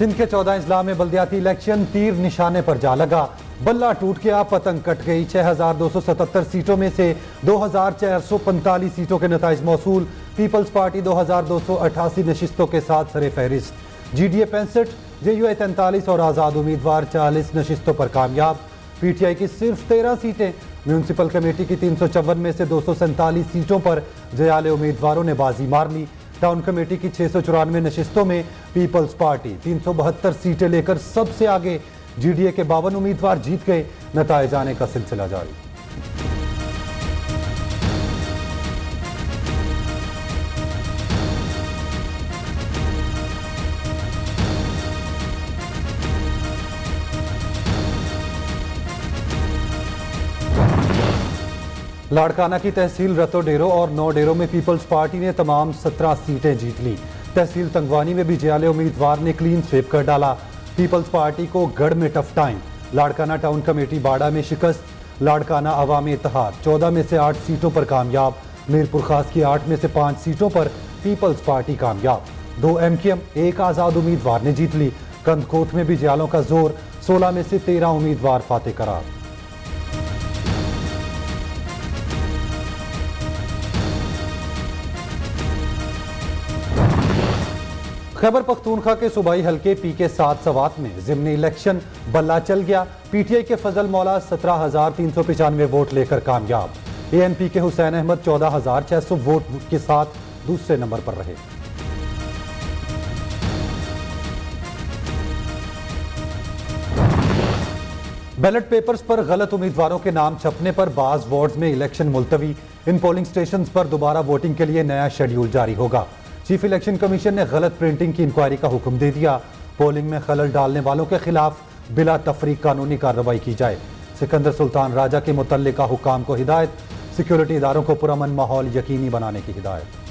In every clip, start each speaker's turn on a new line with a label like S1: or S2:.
S1: सिंध के 14 अजला में बल्दियाती इलेक्शन तीर निशाने पर जा लगा। बल्ला टूट गया, पतंग कट गई। 6277 सीटों में से 2445 सीटों के नताइज मौसूल। पीपल्स पार्टी 2288 नशिस्तों के साथ सरे फहरिस्त। GDA 65, JUI 43 और आज़ाद उम्मीदवार 40 नशिस्तों पर कामयाब। PTI की सिर्फ 13 सीटें। म्यूनसिपल कमेटी की 354 में से 247 सीटों पर जयाले उम्मीदवारों ने बाजी मार ली। टाउन कमेटी की 694 नशिस्तों में पीपल्स पार्टी 372 सीटें लेकर सबसे आगे। GDA के 52 उम्मीदवार जीत गए। नताइज आने का सिलसिला जारी। लाड़काना की तहसील रतो डेरो और 9 डेरों में पीपल्स पार्टी ने तमाम 17 सीटें जीत ली। तहसील तंगवानी में भी जयाले उम्मीदवार ने क्लीन स्वीप कर डाला। पीपल्स पार्टी को गढ़ में tough time. Larkana town committee बाड़ा में शिकस्त। लाड़काना अवामी इत्तेहाद 14 में से 8 सीटों पर कामयाब। मीरपुर खास की 8 में से 5 सीटों पर पीपल्स पार्टी कामयाब। 2 MKM, 1 आज़ाद उम्मीदवार ने जीत ली। कंदकोट में भी जयालों का जोर। 16 में से 13 उम्मीदवार फातेह करार। खैबर पख्तूनख्वा के सूबाई हल्के PK 7 सवात में ज़िमनी इलेक्शन बल्ला चल गया। PTI के फजल मौला 17,395 वोट लेकर कामयाब। ANP के हुसैन अहमद 14,600 वोट के साथ दूसरे नंबर पर रहे। बैलेट पेपर्स पर गलत उम्मीदवारों के नाम छपने पर बाज वार्ड्स में इलेक्शन मुलतवी। इन पोलिंग स्टेशन पर दोबारा वोटिंग के लिए नया शेड्यूल जारी होगा। चीफ इलेक्शन कमीशन ने गलत प्रिंटिंग की इंक्वायरी का हुक्म दे दिया। पोलिंग में खलल डालने वालों के खिलाफ बिला तफरीक कानूनी कार्रवाई की जाए। सिकंदर सुल्तान राजा के मुतल्लिका हुकाम को हिदायत। सिक्योरिटी इदारों को पुरअमन माहौल यकीनी बनाने की हिदायत।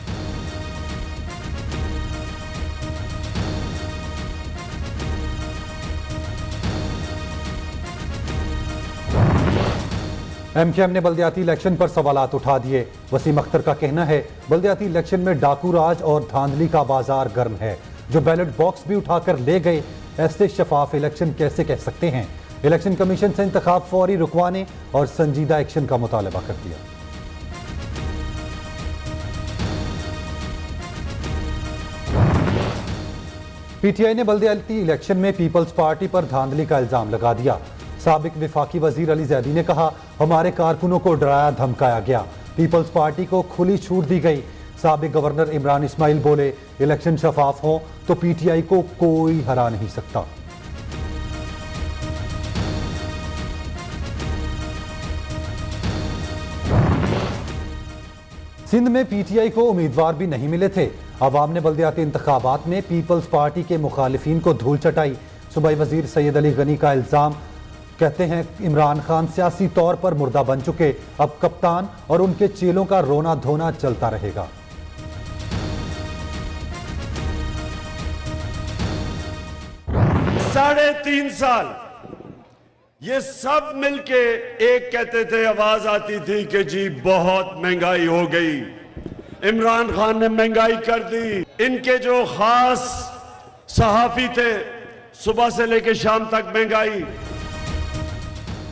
S1: MKM ने बल्दियाती इलेक्शन पर सवालात उठा दिए। वसीम अख्तर का कहना है बल्दियाती इलेक्शन में डाकू राज और धांधली का बाजार गर्म है। जो बैलेट बॉक्स भी उठाकर ले गए, ऐसे शफाफ इलेक्शन कैसे कह सकते हैं। इलेक्शन कमीशन से इंतखाब फौरी रुकवाने और संजीदा एक्शन का मुतालबा कर दिया। PTI ने बल्दियाती इलेक्शन में पीपल्स पार्टी पर धांधली का इल्जाम लगा दिया। साबिक विफाकी वजीर अली जैदी ने कहा हमारे कारकुनों को डराया धमकाया गया। पीपल्स पार्टी को खुली छूट दी गई। साबिक गवर्नर इमरान इस्माइल बोले इलेक्शन शफाफ हो तो PTI को कोई हरा नहीं सकता। सिंध में PTI को उम्मीदवार भी नहीं मिले थे। अवाम ने बल्दियाती इंतखाबात में पीपल्स पार्टी के मुखालिफिन को धूल चटाई। सूबाई वजीर सैयद अली गनी का इल्जाम, कहते हैं इमरान खान सियासी तौर पर मुर्दा बन चुके। अब कप्तान और उनके चेलों का रोना धोना चलता रहेगा।
S2: साढ़े 3 साल ये सब मिलके एक कहते थे, आवाज आती थी कि जी बहुत महंगाई हो गई। इमरान खान ने महंगाई कर दी। इनके जो खास सहाफी थे, सुबह से लेकर शाम तक महंगाई।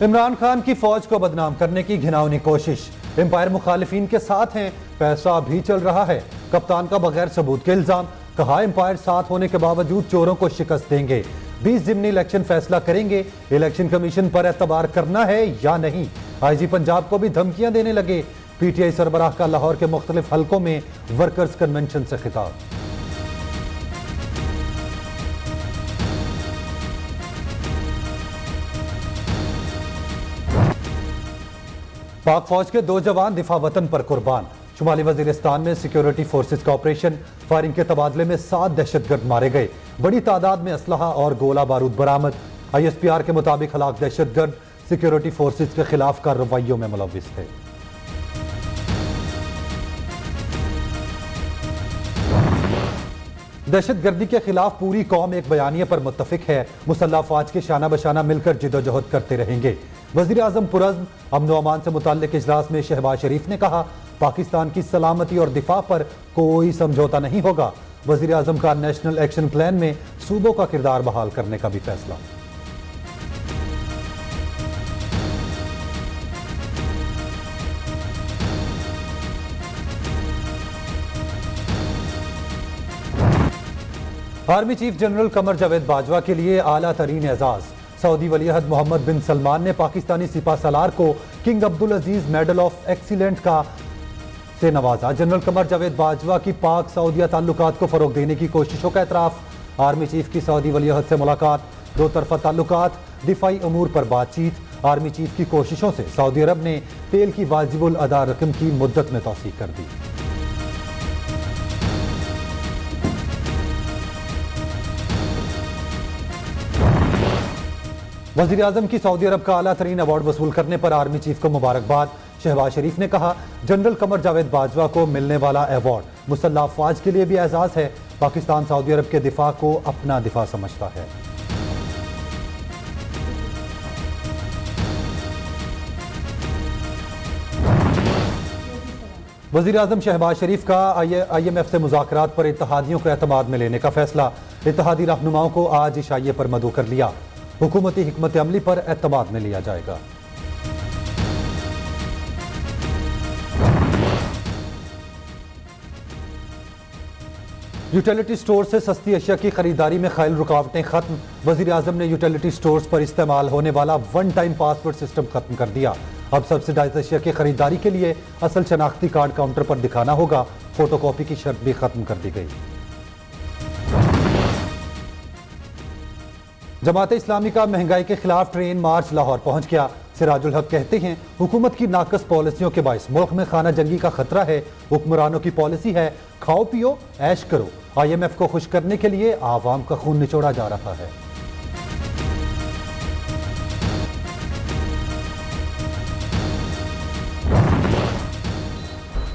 S1: इमरान खान की फौज को बदनाम करने की घिनौनी कोशिश। एम्पायर मुखालिफिन के साथ हैं, पैसा भी चल रहा है। कप्तान का बगैर सबूत के इल्जाम। कहा एम्पायर साथ होने के बावजूद चोरों को शिकस्त देंगे। 20 ज़िमनी इलेक्शन फैसला करेंगे। इलेक्शन कमीशन पर एतबार करना है या नहीं। IG पंजाब को भी धमकियां देने लगे। PTI सरबराह का लाहौर के मुख्तलिफ हलकों में वर्कर्स कन्वेंशन से खिताब। पाक फौज के 2 जवान दिफा वतन पर कुर्बान। शुमाली वजीरिस्तान में सिक्योरिटी फोर्सेस का ऑपरेशन। फायरिंग के तबादले में 7 दहशतगर्द मारे गए। बड़ी तादाद में असलहा और गोला बारूद बरामद। ISPR के मुताबिक हलाक दहशतगर्द सिक्योरिटी फोर्सेस के खिलाफ कार्रवाइयों में मुलव्विस थे। दहशतगर्दी के खिलाफ पूरी कौम एक बयानिए पर मुत्तफिक है। मुसल्लह अफवाज के शाना बशाना मिलकर जिदोजहद करते रहेंगे। वज़ीर आज़म पुरज़्म अमन व अमान से मुताल्लिक इजलास में शहबाज शरीफ ने कहा पाकिस्तान की सलामती और दिफा पर कोई समझौता नहीं होगा। वजीर आजम का नेशनल एक्शन प्लान में सूबों का किरदार बहाल करने का भी फैसला। Army chief general Qamar Javed Bajwa के लिए आला तरीन एजाज। सऊदी वलीअहद मोहम्मद बिन सलमान ने पाकिस्तानी सिपा सलार को king Abdul Aziz medal of excellent का से नवाजा। जनरल कमर जावेद बाजवा की पाक सऊदिया ताल्लुकात को फरोग देने की कोशिशों का एतराफ। आर्मी चीफ की सऊदी वलीअहद से मुलाकात, दो तरफा ताल्लुकात, दिफाई अमूर पर बातचीत। आर्मी चीफ की कोशिशों से सऊदी अरब ने तेल की वाजिबुल अदा रकम की मुद्दत में तौसीक कर दी। वजीर आजम की सऊदी अरब का आला तरीन अवार्ड वसूल करने पर आर्मी चीफ को मुबारकबाद। शहबाज शरीफ ने कहा, जनरल कमर जावेद बाजवा को मिलने वाला अवार्ड मुसल्लह अफवाज के लिए भी एजाज है। पाकिस्तान सऊदी अरब के दिफा को अपना दिफा समझता है। वजीर आजम शहबाज शरीफ का IMF से मुज़ाकरात पर इत्तहादियों को एतमाद में लेने का फैसला। इत्तहादी रहनुमाओं को आज इशाइये पर मदऊ कर लिया। हुकूमती हिकमत अमली पर एतमाद में लिया जाएगा। यूटिलिटी स्टोर से सस्ती अशिया की खरीदारी में खाइल रुकावटें खत्म। वजीर आजम ने यूटिलिटी स्टोर्स पर इस्तेमाल होने वाला वन टाइम पासवर्ड सिस्टम खत्म कर दिया। अब सब्सिडाइज अशिया की खरीदारी के लिए असल शनाख्ती कार्ड काउंटर पर दिखाना होगा। फोटोकॉपी की शर्त भी खत्म कर दी गई। जमात इस्लामी का महंगाई के खिलाफ ट्रेन मार्च लाहौर पहुंच गया। सिराजुल हक कहते हैं, हुकूमत की नाकस पॉलिसियों के बाइस मुल्क में खाना जंगी का खतरा है। हुक्मरानों की पॉलिसी है खाओ पियो ऐश करो। IMF को खुश करने के लिए आवाम का खून निचोड़ा जा रहा है।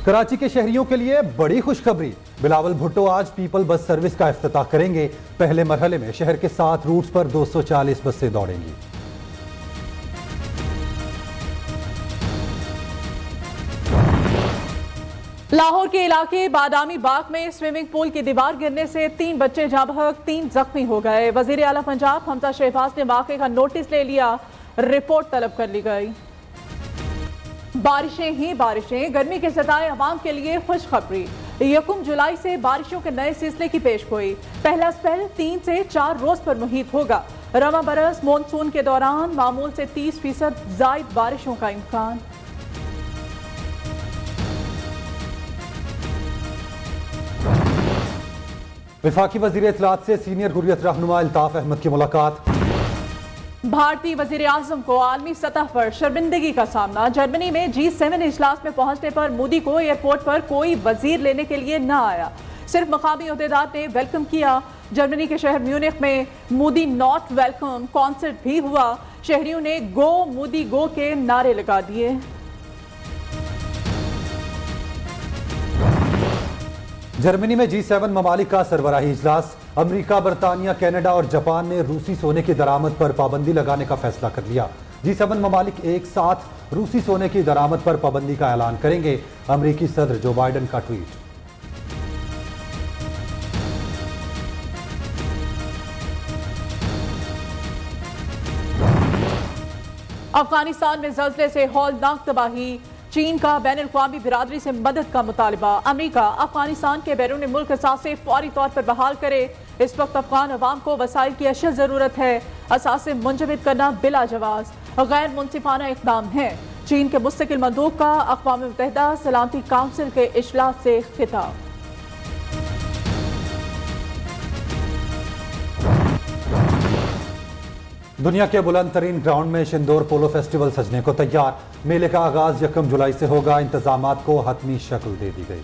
S1: कराची के शहरियों के लिए बड़ी खुशखबरी। बिलावल भुट्टो आज पीपल बस सर्विस का इफ्तिताह करेंगे। पहले मरहले में शहर के 7 रूट्स पर 240 बसें दौड़ेंगी।
S3: लाहौर के इलाके बादामी बाग में स्विमिंग पूल की दीवार गिरने से 3 बच्चे जाँ बहक, 3 जख्मी हो गए। वजीर आला पंजाब हमजा शहबाज ने वाक़े का नोटिस ले लिया। रिपोर्ट तलब कर ली गई। बारिशें ही बारिशें, गर्मी के सताए अवाम के लिए खुशखबरी। 1 जुलाई से बारिशों के नए सिलसिले की पेशगोई। पहला स्पेल 3 से 4 रोज पर मुहित होगा। रवा बरस मानसून के दौरान मामूल से 30% जायद बारिशों का इम्कान।
S1: वफाकी वजीर इत्तलात से सीनियर हुर्रियत रहनुमा अल्ताफ अहमद की मुलाकात।
S3: भारतीय वजीर आजम को आलमी सतह पर शर्मिंदगी का सामना। जर्मनी में G7 इजलास में पहुंचने पर मोदी को एयरपोर्ट पर कोई वजीर लेने के लिए न आया। सिर्फ मकामी अहदेदार ने वेलकम किया। जर्मनी के शहर म्यूनिख में मोदी नॉट वेलकम कॉन्सर्ट भी हुआ। शहरियों ने गो मोदी गो के नारे लगा दिए।
S1: जर्मनी में G7 ममालिक का सरबराही इजलास। अमेरिका, बरतानिया, कनाडा और जापान ने रूसी सोने की दरामद पर पाबंदी लगाने का फैसला कर लिया। G7 ममालिक एक साथ रूसी सोने की दरामद पर पाबंदी का ऐलान करेंगे। अमेरिकी सदर जो बाइडन का ट्वीट।
S3: अफगानिस्तान में ज़ल्ज़ले से हौलनाक तबाही। चीन का बैनुल-अक़वामी बिरादरी से मदद का मुतालबा। अमेरिका अफगानिस्तान के बैरून मुल्क असासे फौरी तौर पर बहाल करे। इस वक्त अफगान अवाम को वसाइल की अशद ज़रूरत है। असासे मुंजमद करना बिला जवाज़ गैर मुनसिफाना इक़दाम है। चीन के मुस्तकिल मंदूब का अक़वाम मुत्तहिदा सलामती काउंसिल के इजलास से खिताब।
S1: दुनिया के बुलंद तरीन ग्राउंड में शिंदोर पोलो फेस्टिवल सजने को तैयार। मेले का आगाज 1 जुलाई से होगा। इंतजामात को हतमी शक्ल दे दी गई।